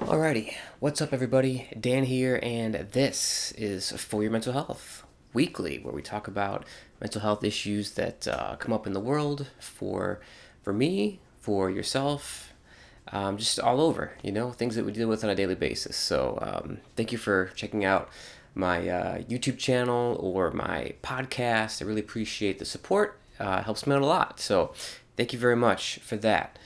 Alrighty, what's up everybody? Dan here, and this is For Your Mental Health Weekly, where we talk about mental health issues that come up in the world for me, for yourself, just all over, things that we deal with on a daily basis. So thank you for checking out my YouTube channel or my podcast. I really appreciate the support. It helps me out a lot. So thank you very much for that.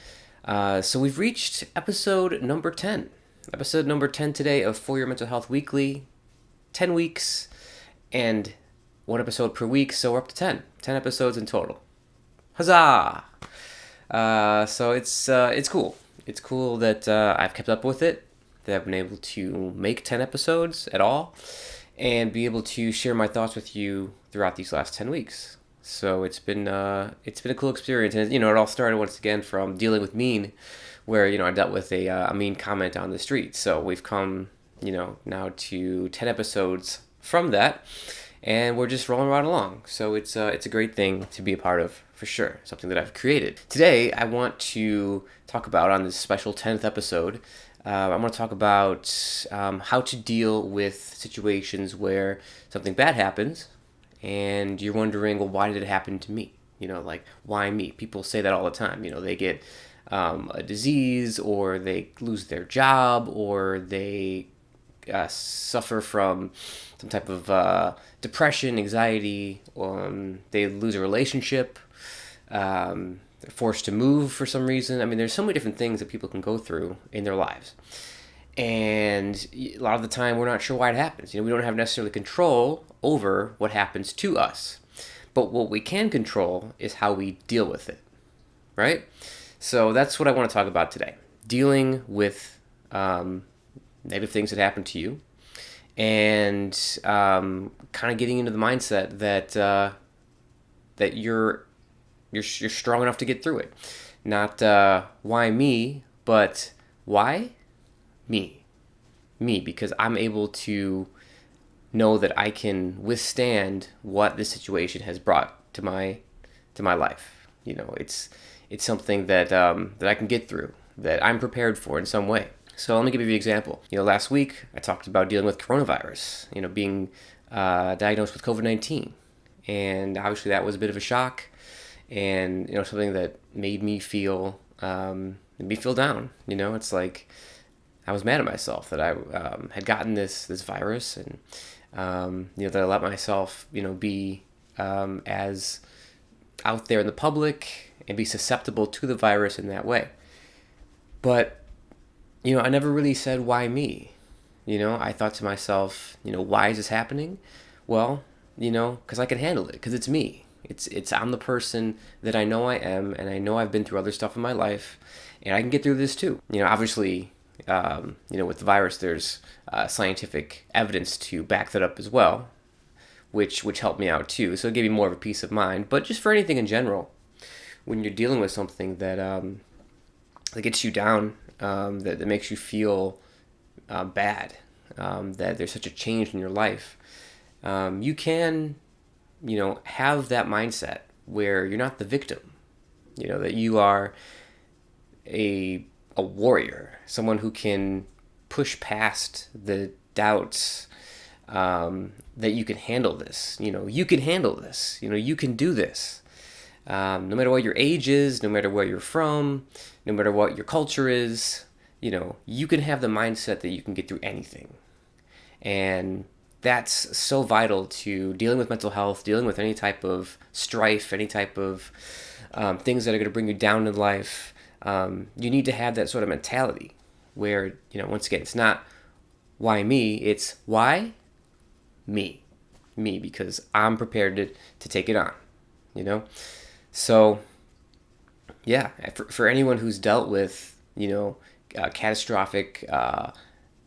So we've reached episode number 10. Episode number 10 today of For Your Mental Health Weekly. 10 weeks and one episode per week, so we're up to 10. 10 episodes in total. Huzzah! So it's cool. It's cool that I've kept up with it, that I've been able to make 10 episodes at all, and be able to share my thoughts with you throughout these last 10 weeks. So it's been a cool experience, and it all started once again from dealing with mean, where I dealt with a mean comment on the street. So we've come now to 10 episodes from that, and we're just rolling right along. So it's a great thing to be a part of, for sure. Something that I've created. Today I want to talk about, on this special 10th episode, I want to talk about how to deal with situations where something bad happens and you're wondering, well, why did it happen to me? Like, why me? People say that all the time. They get a disease, or they lose their job, or they suffer from some type of depression, anxiety, they lose a relationship, they're forced to move for some reason. I mean, there's so many different things that people can go through in their lives. And a lot of the time, we're not sure why it happens. We don't have necessarily control over what happens to us. But what we can control is how we deal with it, right? So that's what I want to talk about today. Dealing with negative things that happen to you, and kind of getting into the mindset that you're strong enough to get through it. Not why me, but why me. Me, because I'm able to know that I can withstand what this situation has brought to my life. It's something that I can get through, that I'm prepared for in some way. So let me give you an example. Last week I talked about dealing with coronavirus. Being diagnosed with COVID-19, and obviously that was a bit of a shock, and something that made me feel down. It's like I was mad at myself that I had gotten this virus, and that I let myself be as out there in the public and be susceptible to the virus in that way. But I never really said, why me? I thought to myself, why is this happening? Well, because I can handle it, because it's me. I'm the person that I know I am, and I know I've been through other stuff in my life, and I can get through this too. Obviously, with the virus, there's scientific evidence to back that up as well, which helped me out too. So it gave me more of a peace of mind. But just for anything in general, when you're dealing with something that gets you down, that makes you feel bad, that there's such a change in your life, you can, have that mindset where you're not the victim, that you are a warrior, someone who can push past the doubts, that you can handle this. You can handle this. You can do this. No matter what your age is, no matter where you're from, no matter what your culture is, you can have the mindset that you can get through anything. And that's so vital to dealing with mental health, dealing with any type of strife, any type of things that are going to bring you down in life. You need to have that sort of mentality where, once again, it's not why me, it's why me. Me, because I'm prepared to take it on, So, yeah, for anyone who's dealt with, catastrophic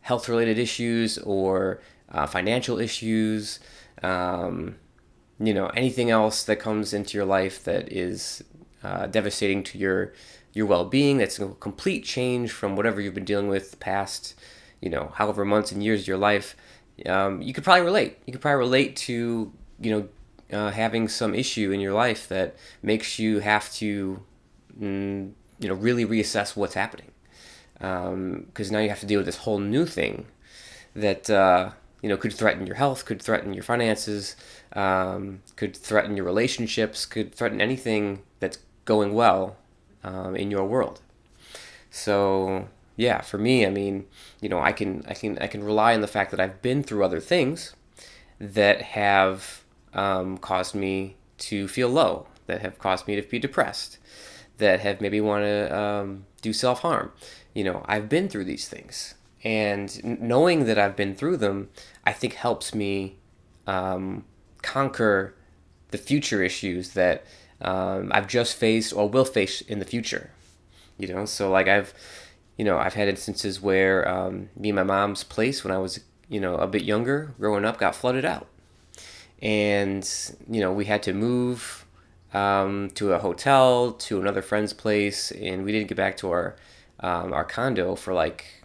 health-related issues, or financial issues, anything else that comes into your life that is devastating to your well-being, that's a complete change from whatever you've been dealing with the past, however months and years of your life, you could probably relate. You could probably relate to, having some issue in your life that makes you have to, really reassess what's happening. because now you have to deal with this whole new thing that could threaten your health, could threaten your finances, could threaten your relationships, could threaten anything that's going well in your world. So yeah, for me, I mean, I can rely on the fact that I've been through other things that have caused me to feel low, that have caused me to be depressed, that have maybe want to do self harm. I've been through these things, and knowing that I've been through them, I think helps me conquer the future issues that I've just faced or will face in the future. So like I've had instances where me and my mom's place when I was a bit younger, growing up, got flooded out, and we had to move to a hotel, to another friend's place, and we didn't get back to our condo for like,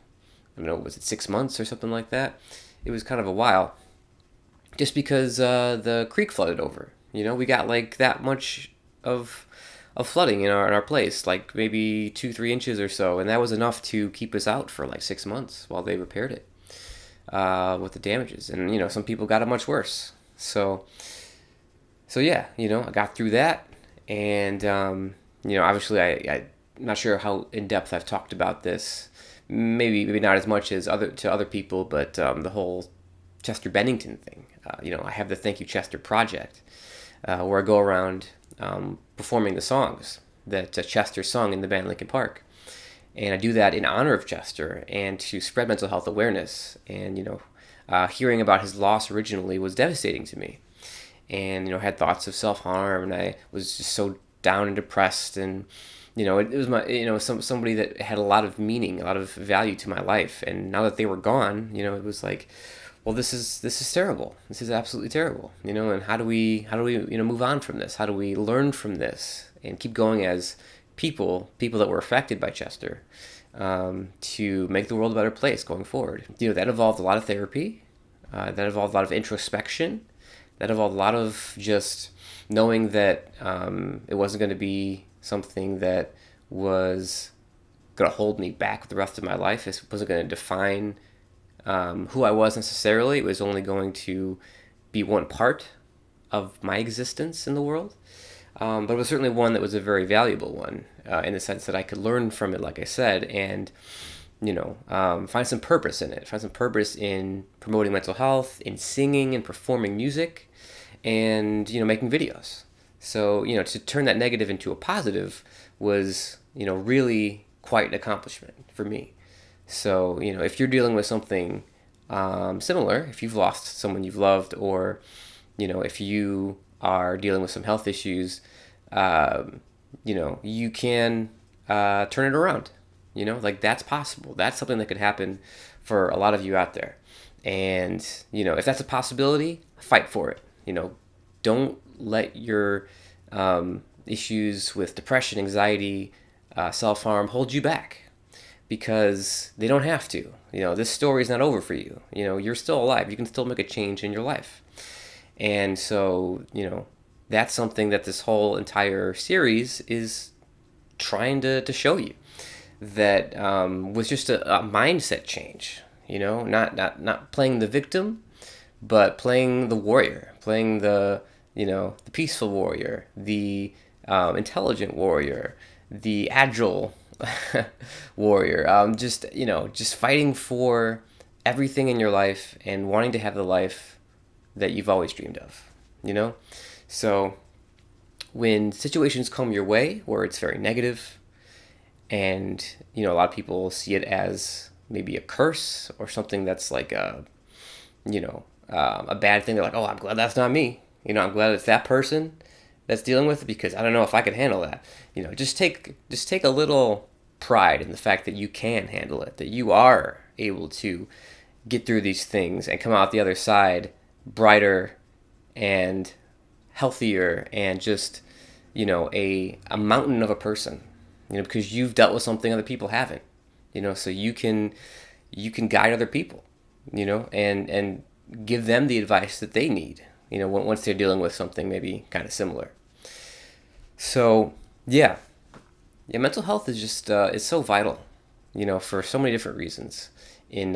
I don't know, was it 6 months or something like that? It was kind of a while, just because the creek flooded over. We got like that much of flooding in our place, like maybe 2-3 inches or so, and that was enough to keep us out for like 6 months while they repaired it with the damages. And some people got it much worse. So yeah, I got through that, and obviously I'm not sure how in depth I've talked about this. Maybe not as much as other people, but the whole Chester Bennington thing. I have the Thank You Chester project, where I go around performing the songs that Chester sung in the band Linkin Park, and I do that in honor of Chester and to spread mental health awareness. And hearing about his loss originally was devastating to me, and had thoughts of self harm, and I was just so down and depressed, and it was my somebody that had a lot of meaning, a lot of value to my life, and now that they were gone, it was like, well, this is terrible. This is absolutely terrible. And how do we move on from this? How do we learn from this and keep going as people that were affected by Chester, to make the world a better place going forward? That involved a lot of therapy, that involved a lot of introspection, that involved a lot of just knowing that it wasn't going to be something that was going to hold me back the rest of my life. It wasn't going to define who I was necessarily. It was only going to be one part of my existence in the world. But it was certainly one that was a very valuable one, in the sense that I could learn from it, like I said, and find some purpose in it. Find some purpose in promoting mental health, in singing and performing music, and making videos. So to turn that negative into a positive was really quite an accomplishment for me. So if you're dealing with something similar, if you've lost someone you've loved, or if you are dealing with some health issues, you can turn it around. Like that's possible. That's something that could happen for a lot of you out there. And if that's a possibility, fight for it. Don't let your issues with depression, anxiety, self-harm hold you back, because they don't have to. This story is not over for you. You're still alive. You can still make a change in your life. And so, that's something that this whole entire series is trying to show you, that with just a mindset change, not playing the victim, but playing the warrior, playing the peaceful warrior, the intelligent warrior, the agile warrior, just fighting for everything in your life and wanting to have the life that you've always dreamed of. So when situations come your way where it's very negative, and a lot of people see it as maybe a curse or something that's like a bad thing. They're like, oh, I'm glad that's not me. I'm glad it's that person that's dealing with it, because I don't know if I could handle that. Just take a little pride in the fact that you can handle it, that you are able to get through these things and come out the other side brighter and healthier, and just a mountain of a person, because you've dealt with something other people haven't, so you can guide other people, and give them the advice that they need, once they're dealing with something maybe kind of similar. So yeah, mental health is just it's so vital. for so many different reasons in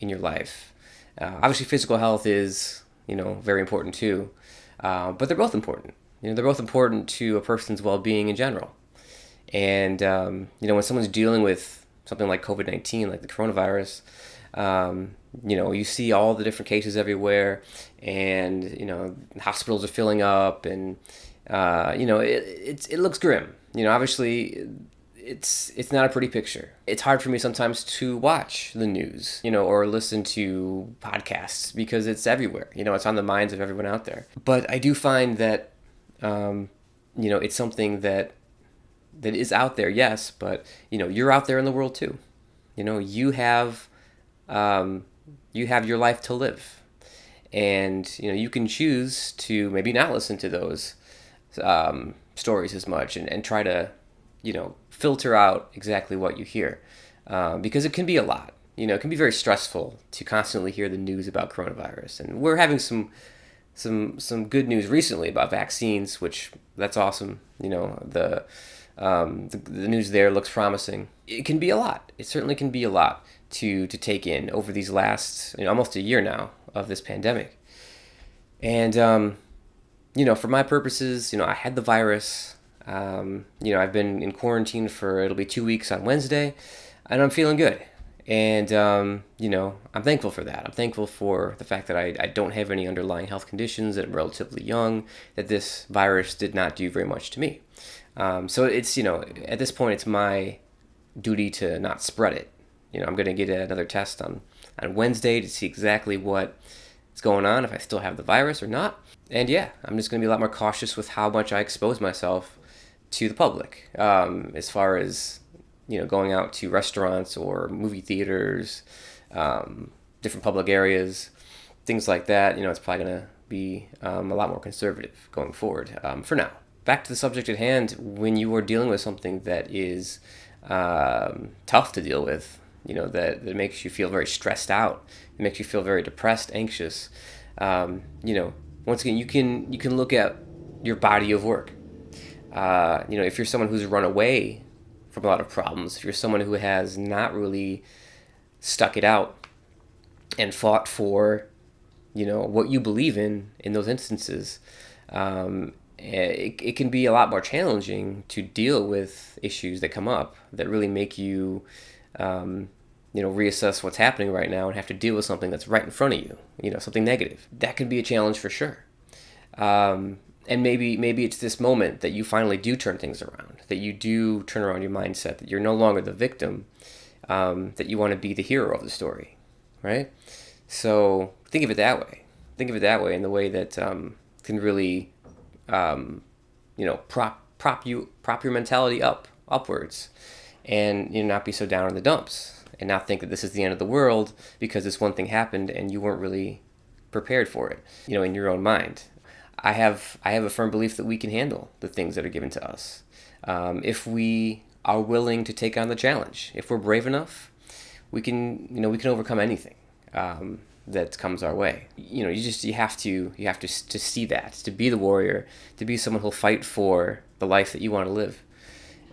your life. Obviously, physical health is very important too, but they're both important. They're both important to a person's well-being in general. And when someone's dealing with something like COVID-19, like the coronavirus, you see all the different cases everywhere, and hospitals are filling up, and it looks grim. Obviously, it's not a pretty picture. It's hard for me sometimes to watch the news, or listen to podcasts because it's everywhere. It's on the minds of everyone out there. But I do find that it's something that is out there, yes, but you're out there in the world too. You have your life to live, and you can choose to maybe not listen to those stories as much, and try to filter out exactly what you hear, because it can be a lot. It can be very stressful to constantly hear the news about coronavirus, and we're having some good news recently about vaccines, which that's awesome. The news there looks promising. It can be a lot. It certainly can be a lot to take in over these last almost a year now of this pandemic. And for my purposes, I had the virus. I've been in quarantine for it'll be 2 weeks on Wednesday, and I'm feeling good. And I'm thankful for that. I'm thankful for the fact that I don't have any underlying health conditions, that I'm relatively young, that this virus did not do very much to me. So it's, at this point, it's my duty to not spread it. I'm going to get another test on Wednesday to see exactly what is going on, if I still have the virus or not. And yeah, I'm just going to be a lot more cautious with how much I expose myself to the public, as far as, going out to restaurants or movie theaters, different public areas, things like that. It's probably going to be a lot more conservative going forward, for now. Back to the subject at hand. When you are dealing with something that is tough to deal with, that makes you feel very stressed out, it makes you feel very depressed, anxious, once again, you can look at your body of work. If you're someone who's run away from a lot of problems, if you're someone who has not really stuck it out and fought for, what you believe in those instances, it can be a lot more challenging to deal with issues that come up that really make you, reassess what's happening right now and have to deal with something that's right in front of you, something negative. That can be a challenge for sure. And maybe it's this moment that you finally do turn things around, that you do turn around your mindset, that you're no longer the victim, that you want to be the hero of the story, right? So think of it that way. Think of it that way, in the way that can really, prop your mentality upwards, and not be so down in the dumps, and not think that this is the end of the world because this one thing happened and you weren't really prepared for it, in your own mind. I have a firm belief that we can handle the things that are given to us, if we are willing to take on the challenge. If we're brave enough, we can overcome anything that comes our way. You have to see that, to be the warrior, to be someone who'll fight for the life that you want to live,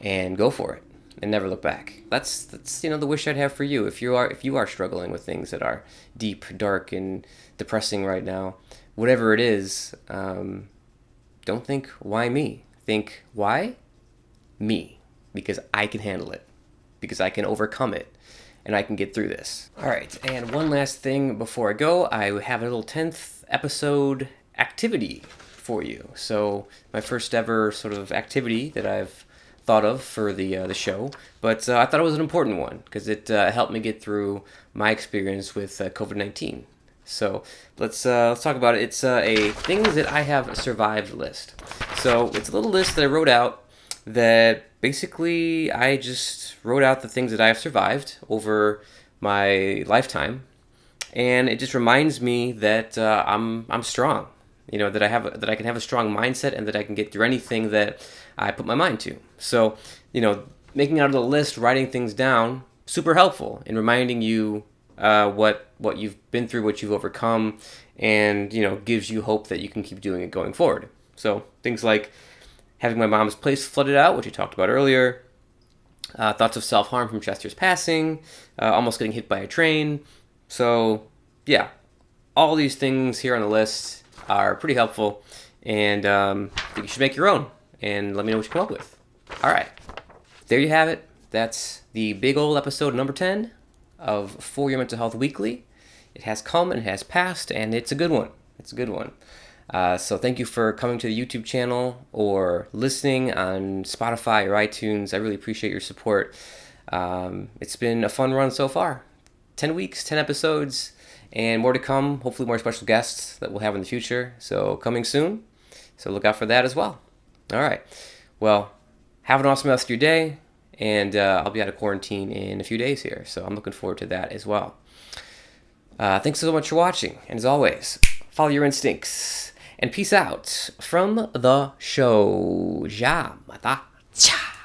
and go for it and never look back. That's the wish I'd have for you. If you are struggling with things that are deep, dark, and depressing right now, whatever it is, don't think, why me? Think, why me? Because I can handle it, because I can overcome it, and I can get through this. All right, and one last thing before I go, I have a little 10th episode activity for you. So my first ever sort of activity that I've thought of for the show, but I thought it was an important one because it helped me get through my experience with COVID-19. So let's talk about it. It's a things that I have survived list. So it's a little list that I wrote out that basically I just wrote out the things that I have survived over my lifetime, and it just reminds me that I'm strong. That I can have a strong mindset, and that I can get through anything that I put my mind to. So making out of the list, writing things down, super helpful in reminding you what you've been through, what you've overcome, and gives you hope that you can keep doing it going forward. So things like having my mom's place flooded out, which we talked about earlier, thoughts of self-harm from Chester's passing, almost getting hit by a train. So, yeah, all these things here on the list are pretty helpful, and I think you should make your own, and let me know what you come up with. All right, there you have it. That's the big old episode number 10 of For Your Mental Health Weekly. It has come and it has passed, and it's a good one. It's a good one. So thank you for coming to the YouTube channel or listening on Spotify or iTunes. I really appreciate your support. It's been a fun run so far. 10 weeks, 10 episodes, and more to come. Hopefully more special guests that we'll have in the future. So coming soon. So look out for that as well. All right. Well, have an awesome rest of your day. And I'll be out of quarantine in a few days here. So I'm looking forward to that as well. Thanks so much for watching. And as always, follow your instincts. And peace out from the show. Ja, mata, cha.